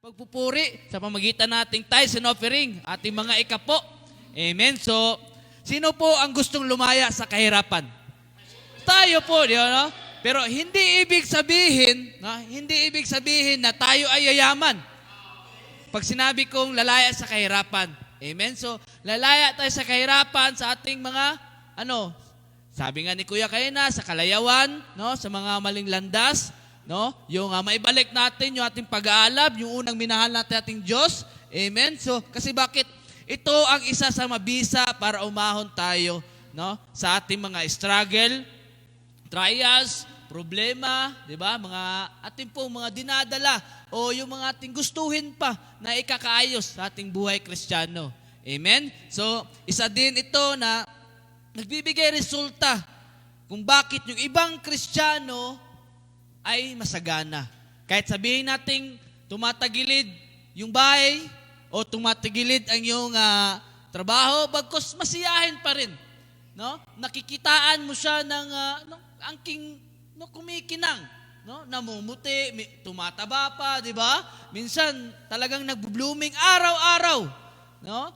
pagpupuri sa pamagitan nating tithes and offering, ating mga ikapo. Amen. So, sino po ang gustong lumaya sa kahirapan? Tayo po, di ba, no? Pero hindi ibig sabihin na tayo ay yayaman. Pag sinabi kong lalaya sa kahirapan, amen? So, lalaya tayo sa kahirapan sa ating mga, sabi nga ni Kuya Kayna, sa kalayawan, no? Sa mga maling landas, no? Yung maibalik natin yung ating pag-aalab, yung unang minahal natin ating Diyos. Amen? So, kasi bakit? Ito ang isa sa mabisa para umahon tayo, no? Sa ating mga struggle, trials, problema, di ba? Mga ating pong mga dinadala o yung mga ating gustuhin pa na ikakaayos sa ating buhay Kristiyano. Amen? So, isa din ito na nagbibigay resulta kung bakit yung ibang Kristiyano ay masagana. Kahit sabihin nating tumatagilid yung bahay o tumatagilid ang iyong trabaho, bagkus masiyahin pa rin. No? Nakikitaan mo siya ng angking kumikinang, no? Namumuti, tumataba pa, di ba? Minsan talagang nagbo-blooming araw-araw, no?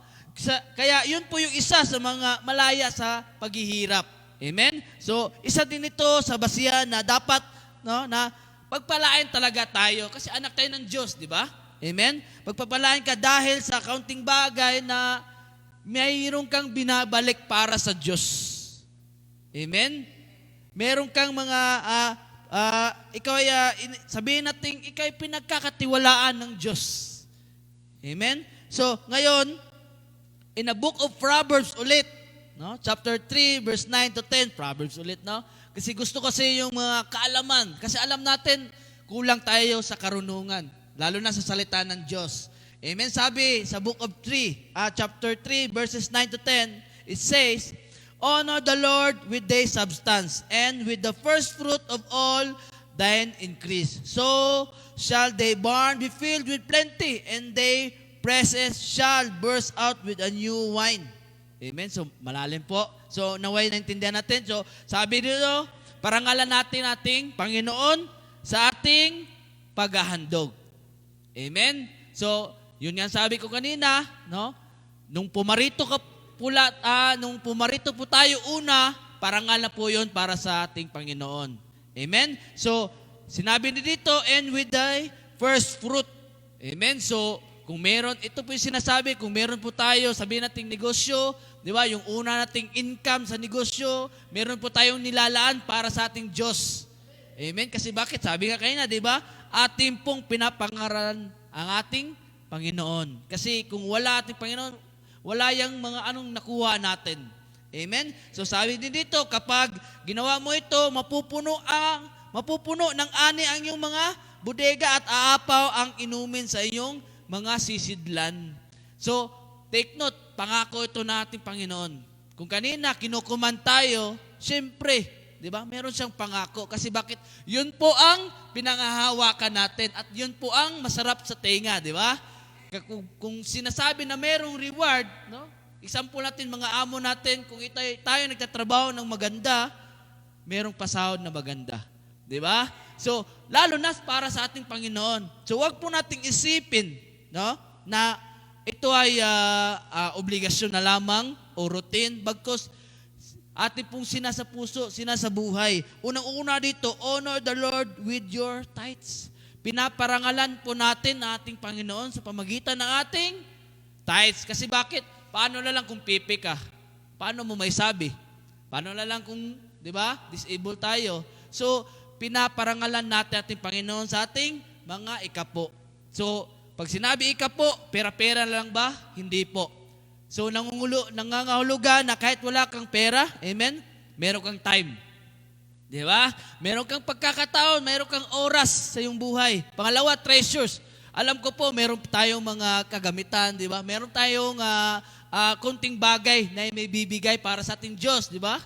Kaya yun po yung isa sa mga malaya sa paghihirap. Amen? So, isa din ito sa basihan na dapat, no, na pagpalain talaga tayo kasi anak tayo ng Diyos, di ba? Amen? Pagpapalain ka dahil sa kaunting bagay na mayroon kang binabalik para sa Diyos. Amen? Meron kang mga, sabihin natin, ikaw ay pinagkakatiwalaan ng Diyos. Amen? So, ngayon, in the book of Proverbs ulit, no? Chapter 3, verse 9 to 10, Proverbs ulit, no? Kasi gusto kasi yung mga kaalaman. Kasi alam natin, kulang tayo sa karunungan. Lalo na sa salita ng Diyos. Amen? Sabi sa book of chapter 3, verses 9 to 10, it says, honor the Lord with thy substance, and with the first fruit of all thine increase. So shall thy barn be filled with plenty, and thy presses shall burst out with a new wine. Amen? So, malalim po. So, naway naintindihan natin. So, sabi dito, parangalan natin ating Panginoon sa ating paghahandog. Amen? So, yun nga sabi ko kanina, no? Nung pumarito po tayo una, parangal na po yun para sa ating Panginoon. Amen? So, sinabi dito, and with thy first fruit. Amen? So, kung meron, ito po yung sinasabi, kung meron po tayo, sabihin nating negosyo, di ba, yung una nating income sa negosyo, meron po tayong nilalaan para sa ating Diyos. Amen? Kasi bakit? Sabi nga kayo na, di ba, ating pong pinapangaralan ang ating Panginoon. Kasi kung wala ating Panginoon, wala yung mga nakuha natin. Amen? So sabi din dito, kapag ginawa mo ito, mapupuno ng ani ang iyong mga bodega at aapaw ang inumin sa iyong mga sisidlan. So, take note, pangako ito na ating Panginoon. Kung kanina, kinukuman tayo, siyempre, di ba, meron siyang pangako. Kasi bakit? Yun po ang pinangahawakan natin at yun po ang masarap sa tenga, di ba? Kung sinasabi na merong reward, no? Example natin, mga amo natin, kung tayo nagtatrabaho ng maganda, merong pasahod na maganda. Di ba? So, lalo na para sa ating Panginoon. So, wag po nating isipin, no, na ito ay obligasyon na lamang o routine, bagkus ating pong sinasapuso, sinasabuhay. Unang-una dito, honor the Lord with your tithes. Pinaparangalan po natin na ating Panginoon sa pamagitan ng ating tithes. Kasi bakit? Paano na lang kung pipi ka? Paano mo may sabi? Paano na lang kung, di ba, disabled tayo? So, pinaparangalan natin ating Panginoon sa ating mga ikapo. So, pag sinabi ikapo, pera-pera lang ba? Hindi po. So, nangangahulugan na kahit wala kang pera, amen, meron kang time. Di ba? Meron kang pagkakataon, meron kang oras sa iyong buhay. Pangalawa, treasures. Alam ko po, meron tayong mga kagamitan, di ba? Meron tayong kunting bagay na may bibigay para sa ating Diyos, di ba?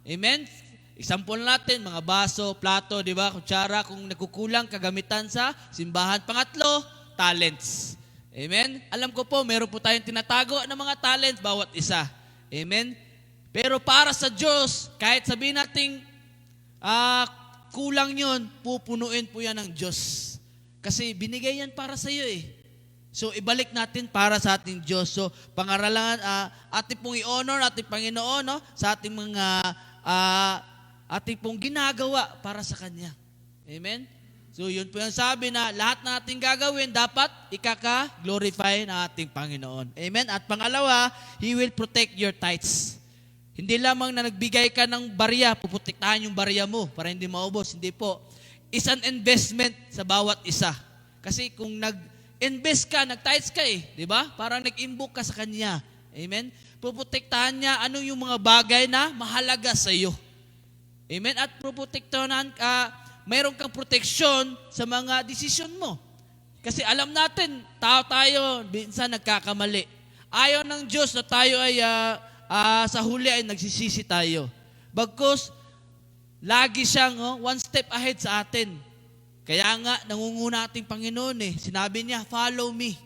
Amen? Example natin, mga baso, plato, di ba? Kutsara, kung nagkukulang kagamitan sa simbahan. Pangatlo, talents. Amen? Alam ko po, meron po tayong tinatago ng mga talents, bawat isa. Amen? Pero para sa Diyos, kahit sabihin natin, kulang yun, pupunuin po yan ng Diyos. Kasi binigay yan para sa iyo eh. So, ibalik natin para sa ating Diyos. So, pangaralan, ating pong i-honor, ating Panginoon, no? Sa ating mga, ating pong ginagawa para sa Kanya. Amen? So, yun po yung sabi na lahat na ating gagawin, dapat ikaka-glorify na ating Panginoon. Amen? At pangalawa, He will protect your tithes. Hindi lamang na nagbigay ka ng barya, puputiktahan yung barya mo para hindi maubos. Hindi po. It's an investment sa bawat isa. Kasi kung nag-invest ka, nag-tithes ka di ba? Parang nag-inbook ka sa Kanya. Amen? Puputiktahan niya ano yung mga bagay na mahalaga sa iyo. Amen? At puputiktahan ka, mayroon kang proteksyon sa mga desisyon mo. Kasi alam natin, tao tayo, minsan nagkakamali. Ayaw ng Diyos na tayo ay sa huli ay nagsisisi tayo. Bagkus, lagi siyang one step ahead sa atin. Kaya nga, nangunguna ating Panginoon Sinabi niya, follow me.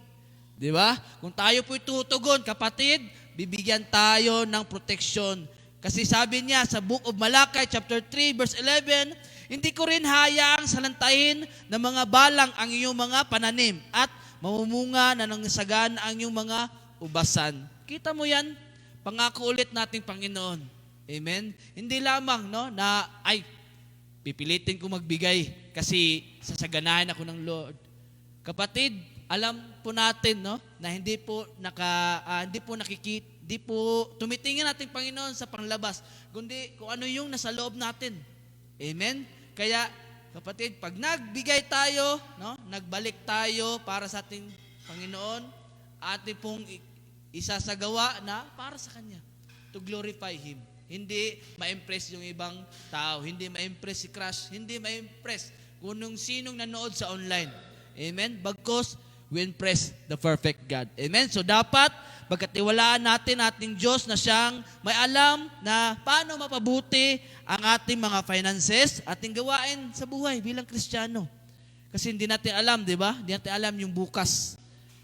Di ba? Kung tayo po'y tutugon, kapatid, bibigyan tayo ng proteksyon. Kasi sabi niya sa Book of Malakay, chapter 3, verse 11, hindi ko rin hayaang salantahin ng mga balang ang iyong mga pananim at mamumunga na nangsagan ang iyong mga ubasan. Kita mo yan? Pangako ulit nating Panginoon. Amen? Hindi lamang na pipilitin ko magbigay kasi sasaganahin ako ng Lord. Kapatid, alam po natin na hindi po tumitingin nating Panginoon sa panglabas, kundi kung ano yung nasa loob natin. Amen? Kaya, kapatid, pag nagbigay tayo, nagbalik tayo para sa ating Panginoon, ating pong isasagawa na para sa Kanya. To glorify Him. Hindi ma-impress yung ibang tao. Hindi ma-impress si crush. Hindi ma-impress kung nung sinong nanood sa online. Amen? Bagkus, we impress the perfect God. Amen? So dapat, pagkatiwalaan natin ating Diyos na siyang may alam na paano mapabuti ang ating mga finances, ating gawain sa buhay bilang Kristiyano. Kasi hindi natin alam, di ba? Hindi natin alam yung bukas.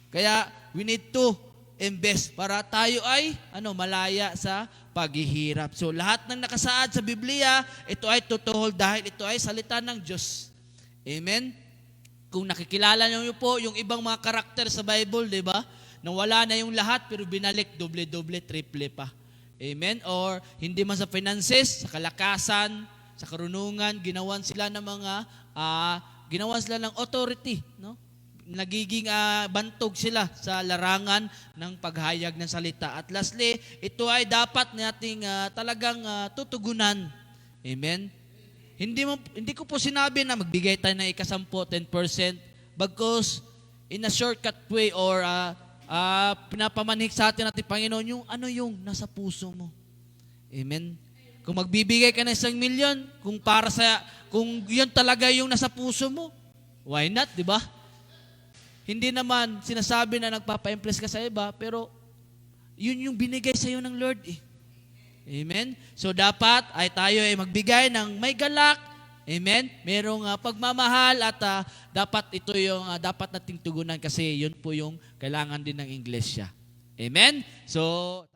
Kaya, we need to invest para tayo ay malaya sa paghihirap. So lahat ng nakasaad sa Biblia, ito ay totoo dahil ito ay salita ng Diyos. Amen? Kung nakikilala niyo po yung ibang mga karakter sa Bible, di ba? Nang wala na yung lahat pero binalik doble-doble, triple pa. Amen? Or hindi man sa finances, sa kalakasan, sa karunungan, ginawan sila ng authority, nagiging bantog sila sa larangan ng paghayag ng salita. At lastly, ito ay dapat nating talagang tutugunan. Amen? Hindi ko po sinabi na magbigay tayo ng ikasampo, 10%, bagkus in a shortcut way or pinapamanhik sa atin natin, Panginoon, yung yung nasa puso mo. Amen? Kung magbibigay ka ng 1 million, kung yun talaga yung nasa puso mo, why not, di ba? Hindi naman sinasabi na nagpapa-impress ka sa iba, pero yun yung binigay sa iyo ng Lord Amen? So dapat ay tayo ay magbigay ng may galak. Amen? Merong pagmamahal at dapat ito yung dapat nating tugunan kasi yun po yung kailangan din ng iglesia. Amen? So